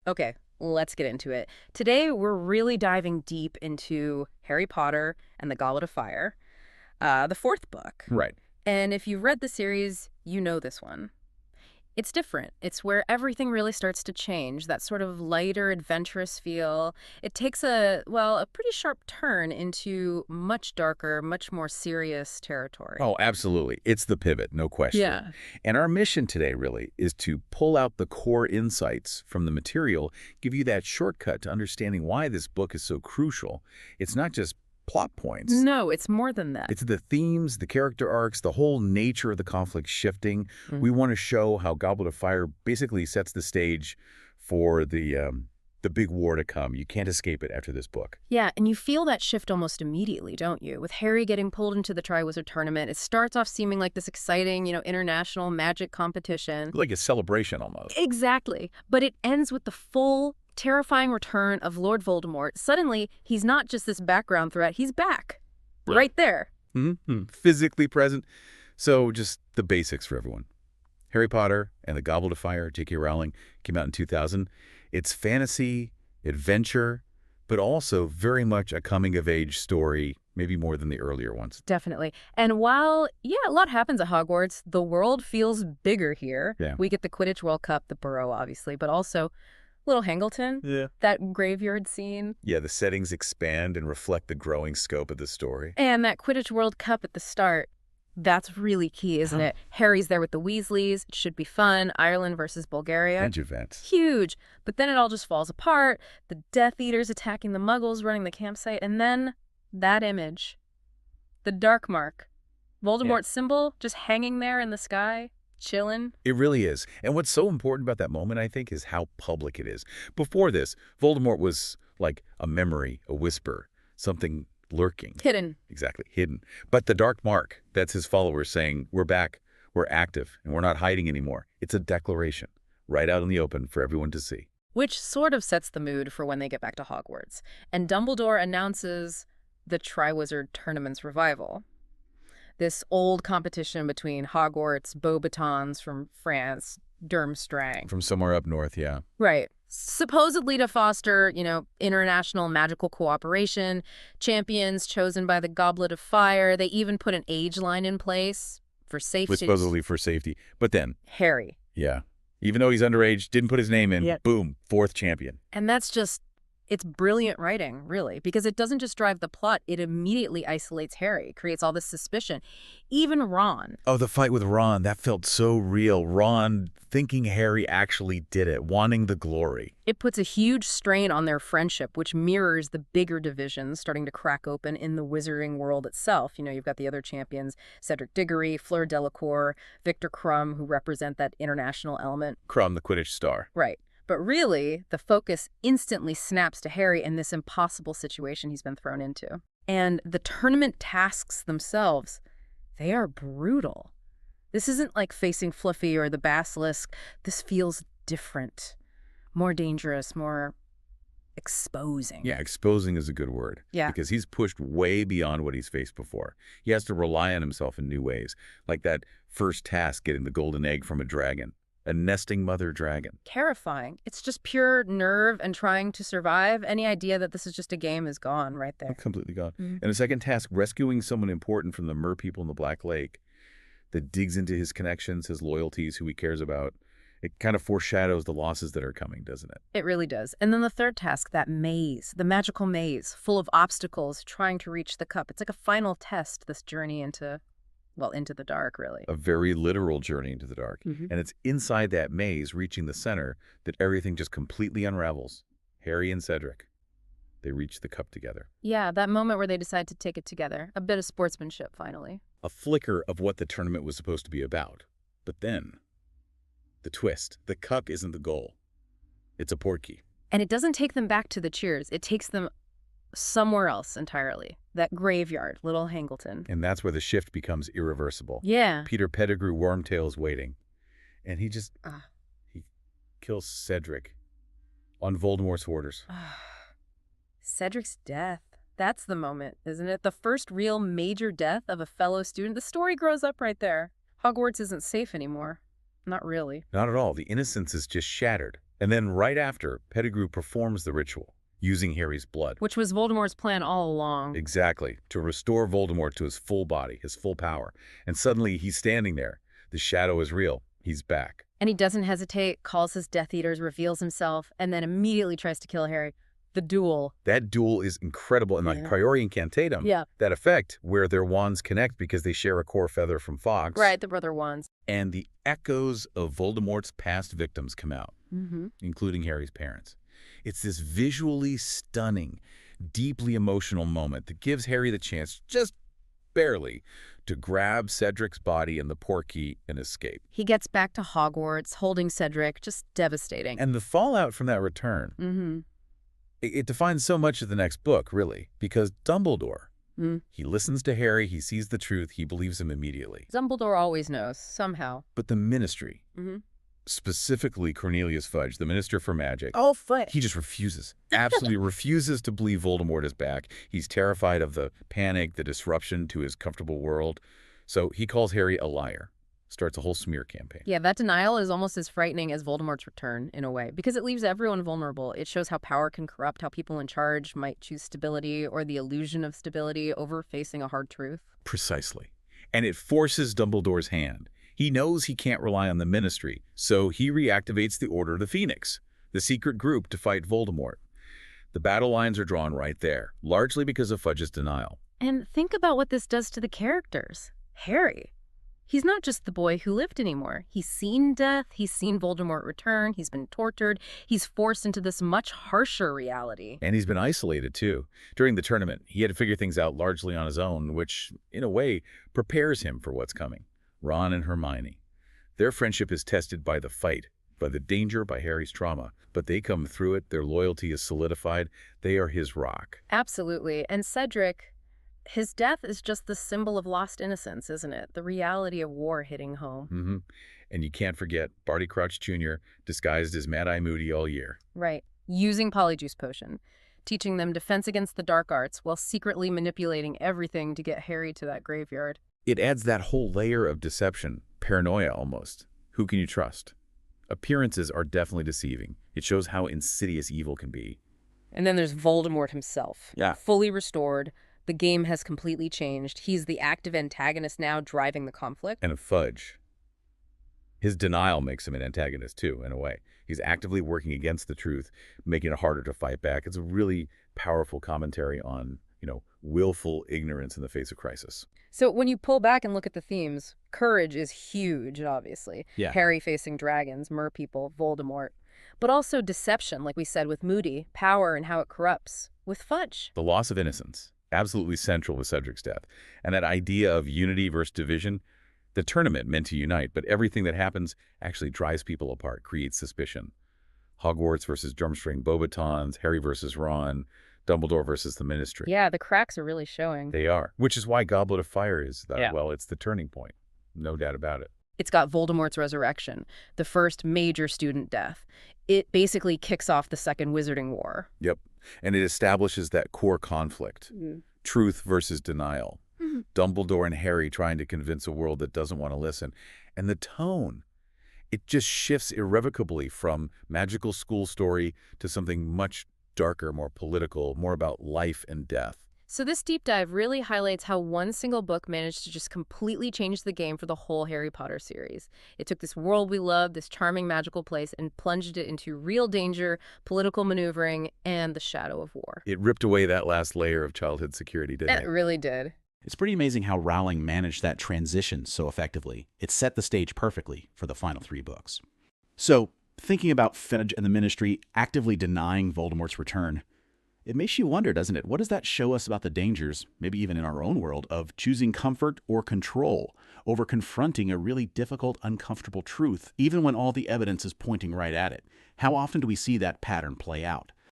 Okay, let's get into it. Today, we're really diving deep into Harry Potter and the Goblet of Fire, the fourth book. Right. And if you've read the series, you know this one. It's different. It's where everything really starts to change, that sort of lighter, adventurous feel. It takes a pretty sharp turn into much darker, much more serious territory. Oh, absolutely. It's the pivot, no question. Yeah. And our mission today really is to pull out the core insights from the material, give you that shortcut to understanding why this book is so crucial. It's not just plot points. No, it's more than that. It's the themes, the character arcs, the whole nature of the conflict shifting. We want to show how Goblet of Fire basically sets the stage for the big war to come. You can't escape it after this book. Yeah, and you feel that shift almost immediately, don't you? With Harry getting pulled into the Triwizard Tournament, it starts off seeming like this exciting, international magic competition. Like a celebration almost. Exactly. But it ends with the full, terrifying return of Lord Voldemort. Suddenly, he's not just this background threat, he's back. Right there. Physically present. So just the basics for everyone. Harry Potter and the Goblet of Fire, J.K. Rowling, came out in 2000. It's fantasy, adventure, but also very much a coming-of-age story, maybe more than the earlier ones. Definitely. And while, a lot happens at Hogwarts, the world feels bigger here. Yeah. We get the Quidditch World Cup, the Burrow, obviously, but also Little Hangleton. Yeah. That graveyard scene. Yeah, the settings expand and reflect the growing scope of the story. And that Quidditch World Cup at the start. That's really key, isn't it? Harry's there with the Weasleys. It should be fun. Ireland versus Bulgaria. And events. Huge. But then it all just falls apart. The Death Eaters attacking the Muggles, running the campsite. And then that image. The Dark Mark. Voldemort's symbol just hanging there in the sky, chilling. It really is. And what's so important about that moment, I think, is how public it is. Before this, Voldemort was like a memory, a whisper, something lurking. Hidden. Exactly, hidden. But the Dark Mark, that's his followers saying, we're back, we're active, and we're not hiding anymore. It's a declaration, right out in the open for everyone to see. Which sort of sets the mood for when they get back to Hogwarts. And Dumbledore announces the Triwizard Tournament's revival. This old competition between Hogwarts, Beauxbatons from France, Durmstrang. From somewhere up north, yeah. Right. Supposedly to foster, international magical cooperation, champions chosen by the Goblet of Fire. They even put an age line in place for safety. Supposedly for safety. But then, Harry. yeah, even though he's underage, didn't put his name in, boom, fourth champion. And that's just, it's brilliant writing, really, because it doesn't just drive the plot, it immediately isolates Harry, creates all this suspicion. Even Ron. Oh, the fight with Ron, that felt so real. Ron thinking Harry actually did it, wanting the glory. It puts a huge strain on their friendship, which mirrors the bigger divisions starting to crack open in the wizarding world itself. You've got the other champions, Cedric Diggory, Fleur Delacour, Victor Krum, who represent that international element. Krum, the Quidditch star. Right. But really, the focus instantly snaps to Harry in this impossible situation he's been thrown into. And the tournament tasks themselves, they are brutal. This isn't like facing Fluffy or the Basilisk. This feels different, more dangerous, more exposing. Yeah, exposing is a good word. Yeah. Because he's pushed way beyond what he's faced before. He has to rely on himself in new ways, like that first task, getting the golden egg from a dragon. A nesting mother dragon. Terrifying. It's just pure nerve and trying to survive. Any idea that this is just a game is gone right there. Completely gone. And a second task, rescuing someone important from the Mer people in the Black Lake, that digs into his connections, his loyalties, who he cares about. It kind of foreshadows the losses that are coming, doesn't it? It really does. And then the third task, that maze, the magical maze, full of obstacles, trying to reach the cup. It's like a final test, this journey into the dark, really. A very literal journey into the dark. And it's inside that maze, reaching the center, that everything just completely unravels. Harry and Cedric, they reach the cup together. Yeah, that moment where they decide to take it together. A bit of sportsmanship, finally. A flicker of what the tournament was supposed to be about. But then, the twist. The cup isn't the goal. It's a portkey. And it doesn't take them back to the cheers. It takes them somewhere else entirely. That graveyard, Little Hangleton. And that's where the shift becomes irreversible. Yeah. Peter Pettigrew Wormtail's waiting. And he just, he kills Cedric on Voldemort's orders. Cedric's death. That's the moment, isn't it? The first real major death of a fellow student. The story grows up right there. Hogwarts isn't safe anymore. Not really. Not at all. The innocence is just shattered. And then right after, Pettigrew performs the ritual, using Harry's blood. Which was Voldemort's plan all along. Exactly, to restore Voldemort to his full body, his full power. And suddenly he's standing there. The shadow is real. He's back. And he doesn't hesitate, calls his Death Eaters, reveals himself, and then immediately tries to kill Harry. The duel. That duel is incredible. And like Priori Incantatem, that effect where their wands connect because they share a core feather from Fox. Right, the brother wands. And the echoes of Voldemort's past victims come out, including Harry's parents. It's this visually stunning, deeply emotional moment that gives Harry the chance, just barely, to grab Cedric's body and the Portkey and escape. He gets back to Hogwarts, holding Cedric, just devastating. And the fallout from that return, it defines so much of the next book, really, because Dumbledore, he listens to Harry, he sees the truth, he believes him immediately. Dumbledore always knows, somehow. But the Ministry, specifically Cornelius Fudge, the Minister for Magic, he just refuses, absolutely refuses to believe Voldemort is back. He's terrified of the panic, the disruption to his comfortable world. So he calls Harry a liar, starts a whole smear campaign. Yeah, that denial is almost as frightening as Voldemort's return, in a way, because it leaves everyone vulnerable. It shows how power can corrupt, how people in charge might choose stability or the illusion of stability over facing a hard truth. Precisely. And it forces Dumbledore's hand. He knows he can't rely on the Ministry, so he reactivates the Order of the Phoenix, the secret group to fight Voldemort. The battle lines are drawn right there, largely because of Fudge's denial. And think about what this does to the characters. Harry. He's not just the boy who lived anymore. He's seen death, he's seen Voldemort return, he's been tortured, he's forced into this much harsher reality. And he's been isolated, too. During the tournament, he had to figure things out largely on his own, which, in a way, prepares him for what's coming. Ron and Hermione. Their friendship is tested by the fight, by the danger, by Harry's trauma. But they come through it, their loyalty is solidified, they are his rock. Absolutely. And Cedric, his death is just the symbol of lost innocence, isn't it? The reality of war hitting home. And you can't forget Barty Crouch Jr., disguised as Mad-Eye Moody all year. Right. Using Polyjuice Potion, teaching them defense against the dark arts while secretly manipulating everything to get Harry to that graveyard. It adds that whole layer of deception, paranoia almost. Who can you trust? Appearances are definitely deceiving. It shows how insidious evil can be. And then there's Voldemort himself. Yeah. Fully restored. The game has completely changed. He's the active antagonist now, driving the conflict. And Fudge. His denial makes him an antagonist, too, in a way. He's actively working against the truth, making it harder to fight back. It's a really powerful commentary on, willful ignorance in the face of crisis. So when you pull back and look at the themes, courage is huge, obviously. Yeah. Harry facing dragons, merpeople, Voldemort. But also deception, like we said with Moody, power and how it corrupts, with Fudge. The loss of innocence, absolutely central with Cedric's death. And that idea of unity versus division, the tournament meant to unite, but everything that happens actually drives people apart, creates suspicion. Hogwarts versus Durmstrang Beauxbatons, Harry versus Ron, Dumbledore versus the Ministry. Yeah, the cracks are really showing. They are, which is why Goblet of Fire is, well, it's the turning point. No doubt about it. It's got Voldemort's resurrection, the first major student death. It basically kicks off the Second Wizarding War. Yep, and it establishes that core conflict, truth versus denial. Dumbledore and Harry trying to convince a world that doesn't want to listen. And the tone, it just shifts irrevocably from magical school story to something much darker, more political, more about life and death. So this deep dive really highlights how one single book managed to just completely change the game for the whole Harry Potter series. It took this world we love, this charming magical place, and plunged it into real danger, political maneuvering, and the shadow of war. It ripped away that last layer of childhood security, didn't it? It really did. It's pretty amazing how Rowling managed that transition so effectively. It set the stage perfectly for the final 3 books. So, thinking about Fudge and the Ministry actively denying Voldemort's return, it makes you wonder, doesn't it? What does that show us about the dangers, maybe even in our own world, of choosing comfort or control over confronting a really difficult, uncomfortable truth, even when all the evidence is pointing right at it? How often do we see that pattern play out?